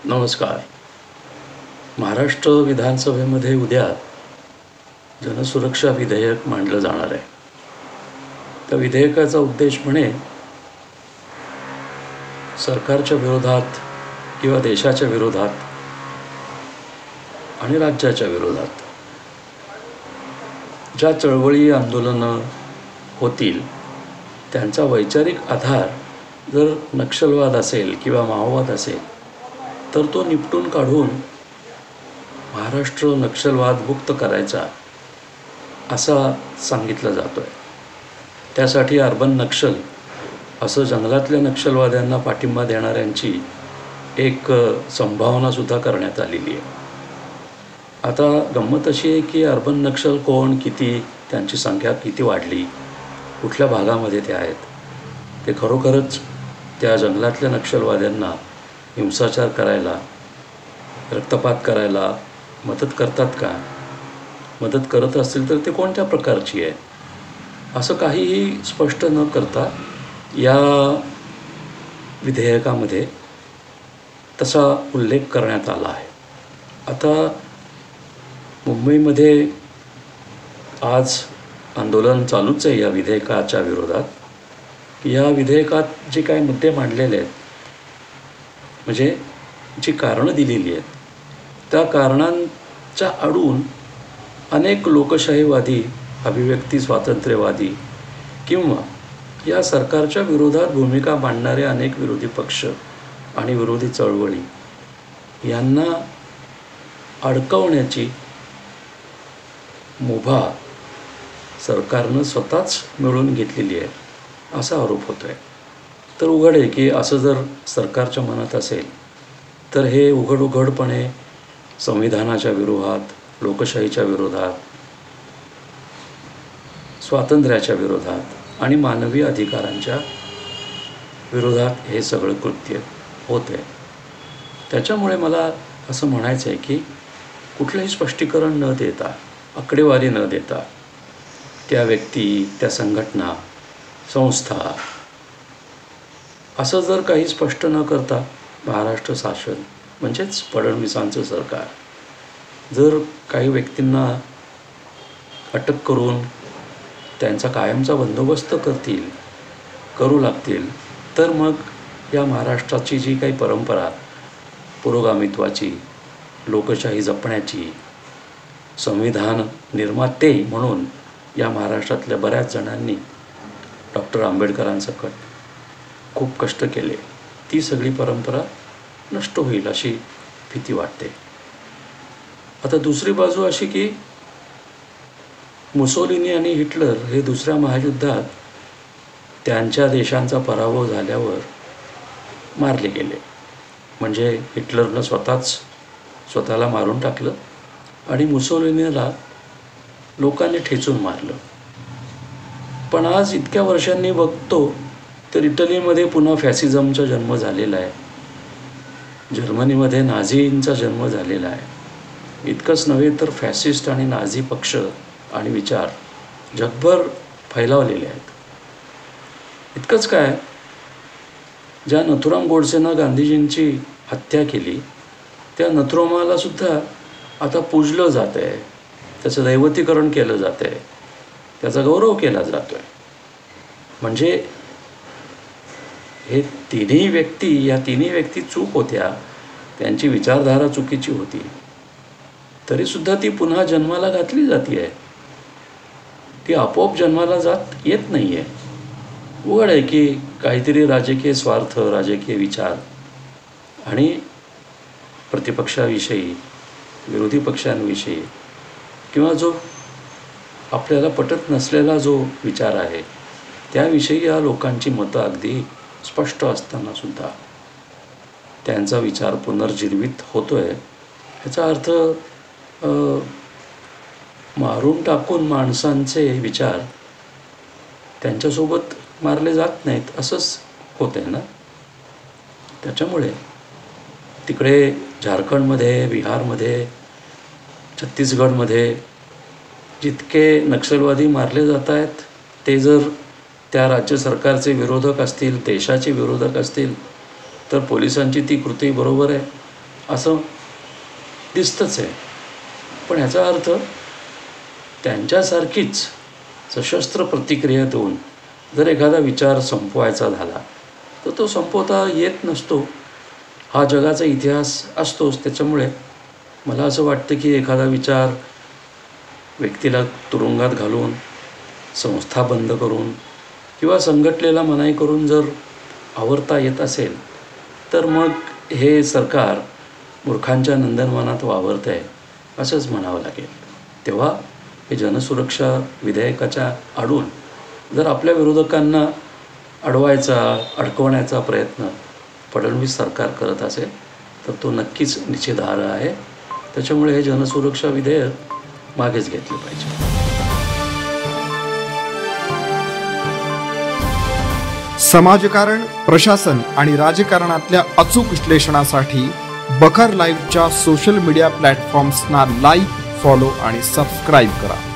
नमस्कार. महाराष्ट्र विधानसभेमध्ये उद्या जनसुरक्षा विधेयक मांडलं जाणार आहे. त्या विधेयकाचा उद्देश म्हणे सरकारच्या विरोधात किंवा देशाच्या विरोधात आणि राज्याच्या विरोधात ज्या चळवळी आंदोलनं होतील त्यांचा वैचारिक आधार जर नक्षलवाद असेल किंवा माओवाद असेल तर तो निपटून काढून महाराष्ट्र नक्षलवाद मुक्त करायचा असा सांगितलं जातो आहे. त्यासाठी अर्बन नक्षल असं जंगलातल्या नक्षलवाद्यांना पाठिंबा देणाऱ्यांची एक संभावनासुद्धा करण्यात आलेली आहे. आता गंमत अशी आहे की अर्बन नक्षल कोण, किती, त्यांची संख्या किती वाढली, कुठल्या भागामध्ये ते आहेत, ते खरोखरच त्या जंगलातल्या नक्षलवाद्यांना हिंसाचार करायला, रक्तपात करायला मदत करतात का? मदत करत असतील तर ते कोणत्या प्रकारची आहे असं काहीही स्पष्ट न करता या विधेयकामध्ये तसा उल्लेख करण्यात आला आहे. आता मुंबईमध्ये आज आंदोलन चालूच आहे या विधेयकाच्या विरोधात. या विधेयकात जे काही मुद्दे मांडलेले आहेत, म्हणजे जी कारणं दिलेली आहेत, त्या कारणांच्या आडून अनेक लोकशाहीवादी, अभिव्यक्ती स्वातंत्र्यवादी किंवा या सरकारच्या विरोधात भूमिका मांडणारे अनेक विरोधी पक्ष आणि विरोधी चळवळी यांना अडकवण्याची मुभा सरकारनं स्वतःच मिळवून घेतलेली आहे असा आरोप होतो आहे. तर उघड आहे की असं जर सरकारच्या मनात असेल तर हे उघडपणे संविधानाच्या विरोधात, लोकशाहीच्या विरोधात, स्वातंत्र्याच्या विरोधात आणि मानवी अधिकारांच्या विरोधात हे सगळं कृत्य होत आहे. त्याच्यामुळे मला असं म्हणायचं आहे की कुठलंही स्पष्टीकरण न देता, आकडेवारी न देता, त्या व्यक्ती, त्या संघटना, संस्था असं जर काही स्पष्ट न करता महाराष्ट्र शासन म्हणजेच फडणवीसांचं सरकार जर काही व्यक्तींना अटक करून त्यांचा कायमचा बंदोबस्त करू लागतील तर मग या महाराष्ट्राची जी काही परंपरा पुरोगामित्वाची, लोकशाही जपण्याची, संविधान निर्माते म्हणून या महाराष्ट्रातल्या बऱ्याच जणांनी डॉक्टर आंबेडकरांसकट खूप कष्ट केले, ती सगळी परंपरा नष्ट होईल अशी भीती वाटते. आता दुसरी बाजू अशी की मुसोलिनी आणि हिटलर हे दुसऱ्या महायुद्धात त्यांच्या देशांचा पराभव झाल्यावर मारले गेले. म्हणजे हिटलरनं स्वतःला मारून टाकलं आणि मुसोलिनीला लोकांनी ठेचून मारलं. पण आज इतक्या वर्षांनी बघतो तर इटलीमध्ये पुन्हा फॅसिझमचा जन्म झालेला आहे, जर्मनीमध्ये नाझींचा जन्म झालेला आहे. इतकंच नव्हे तर फॅसिस्ट आणि नाझी पक्ष आणि विचार जगभर फैलावलेले आहेत. इतकंच काय, ज्या नथुराम गोडसेनं गांधीजींची हत्या केली त्या नथुरामाला सुद्धा आता पूजलं जात आहे, त्याचं दैवतीकरण केलं जात आहे, त्याचा गौरव केला जातो आहे. म्हणजे हे या तिन्ही व्यक्ती चूक होत्या, त्यांची विचारधारा चुकीची होती, तरीसुद्धा ती पुन्हा जन्माला घातली जाते आहे. ती आपोआप जन्माला येत नाही आहे. उघड आहे की काहीतरी राजकीय स्वार्थ, राजकीय विचार आणि प्रतिपक्षाविषयी, विरोधी पक्षांविषयी किंवा जो आपल्याला पटत नसलेला जो विचार आहे त्याविषयी या लोकांची मतं अगदी स्पष्ट असतानासुद्धा त्यांचा विचार पुनर्जीवित होतो आहे. याचा अर्थ मारून टाकून माणसांचे विचार त्यांच्यासोबत मारले जात नाहीत असंच होत आहे ना. त्याच्यामुळे तिकडे झारखंडमध्ये, बिहारमध्ये, छत्तीसगडमध्ये जितके नक्षलवादी मारले जात आहेत ते जर त्या राज्य सरकारचे विरोधक असतील, देशाचे विरोधक असतील तर पोलिसांची ती कृती बरोबर आहे असं दिसतंच आहे. पण ह्याचा अर्थ त्यांच्यासारखीच सशस्त्र प्रतिक्रिया देऊन जर एखादा विचार संपवायचा झाला तर तो संपवता येत नसतो. हा जगाचा इतिहास असतोच. त्याच्यामुळे मला असं वाटतं की एखादा विचार व्यक्तीला तुरुंगात घालून, संस्था बंद करून किंवा संघटनेला मनाई करून जर आवरता येत असेल तर मग हे सरकार मूर्खांच्या नंदनवनात वावरतं आहे असंच म्हणावं लागेल. तेव्हा हे जनसुरक्षा विधेयकाच्या आडून जर आपल्या विरोधकांना अडवायचा, अडकवण्याचा प्रयत्न फडणवीस सरकार करत असेल तर तो नक्कीच निषेधार्ह आहे. त्याच्यामुळे हे जनसुरक्षा विधेयक मागेच घेतले पाहिजे. समाजकारण, प्रशासन आणि राजकारणातल्या अचूक विश्लेषणासाठी बखर लाईव्हच्या सोशल मीडिया प्लॅटफॉर्म्सना लाईक, फॉलो आणि सबस्क्राईब करा.